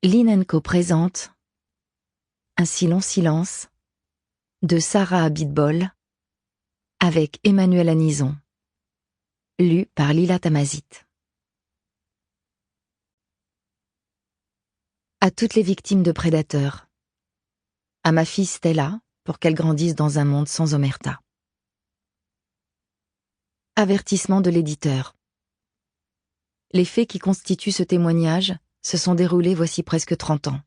Lean & Co présente Un si long silence de Sarah Abitbol avec Emmanuel Anison. Lu par Lila Tamazit. À toutes les victimes de prédateurs. À ma fille Stella, pour qu'elle grandisse dans un monde sans omerta. Avertissement de l'éditeur. Les faits qui constituent ce témoignage se sont déroulés voici presque 30 ans.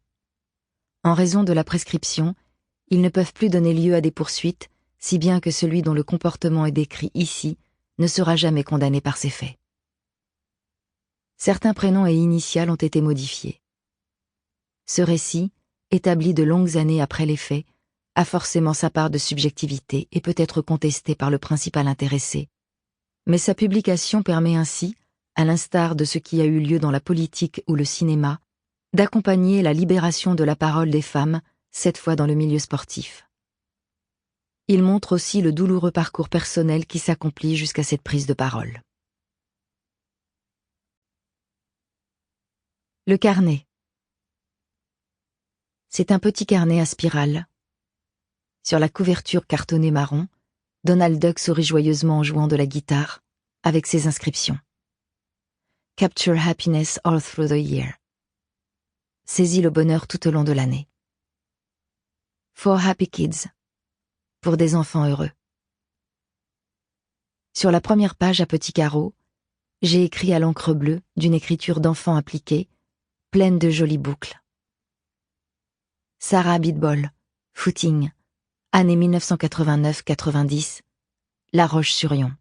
En raison de la prescription, ils ne peuvent plus donner lieu à des poursuites, si bien que celui dont le comportement est décrit ici ne sera jamais condamné par ces faits. Certains prénoms et initiales ont été modifiés. Ce récit, établi de longues années après les faits, a forcément sa part de subjectivité et peut être contesté par le principal intéressé. Mais sa publication permet ainsi, à l'instar de ce qui a eu lieu dans la politique ou le cinéma, d'accompagner la libération de la parole des femmes, cette fois dans le milieu sportif. Il montre aussi le douloureux parcours personnel qui s'accomplit jusqu'à cette prise de parole. Le carnet. C'est un petit carnet à spirale. Sur la couverture cartonnée marron, Donald Duck sourit joyeusement en jouant de la guitare, avec ses inscriptions. Capture happiness all through the year. Saisis le bonheur tout au long de l'année. For happy kids. Pour des enfants heureux. Sur la première page à petits carreaux, j'ai écrit à l'encre bleue, d'une écriture d'enfant appliquée, pleine de jolies boucles. Sarah Abitbol, footing, année 1989-90, La Roche-sur-Yon.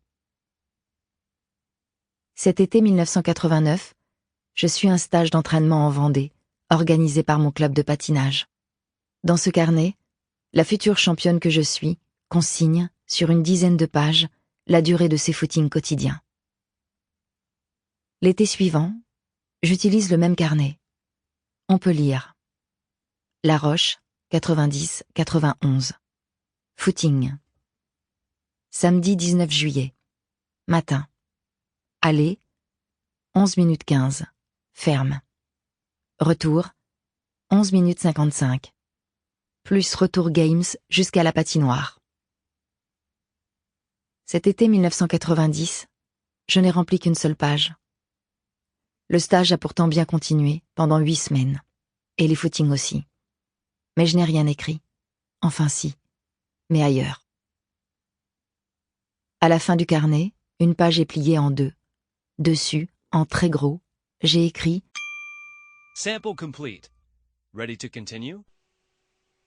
Cet été 1989, je suis un stage d'entraînement en Vendée, organisé par mon club de patinage. Dans ce carnet, la future championne que je suis consigne, sur une dizaine de pages, la durée de ses footings quotidiens. L'été suivant, j'utilise le même carnet. On peut lire La Roche, 90-91. Footing. Samedi 19 juillet. Matin. Aller, 11 minutes 15. Ferme. Retour, 11 minutes 55. Plus retour games jusqu'à la patinoire. Cet été 1990, je n'ai rempli qu'une seule page. Le stage a pourtant bien continué pendant 8 semaines. Et les footings aussi. Mais je n'ai rien écrit. Enfin si, mais ailleurs. À la fin du carnet, une page est pliée en deux. Dessus, en très gros, j'ai écrit Sample complete. Ready to continue?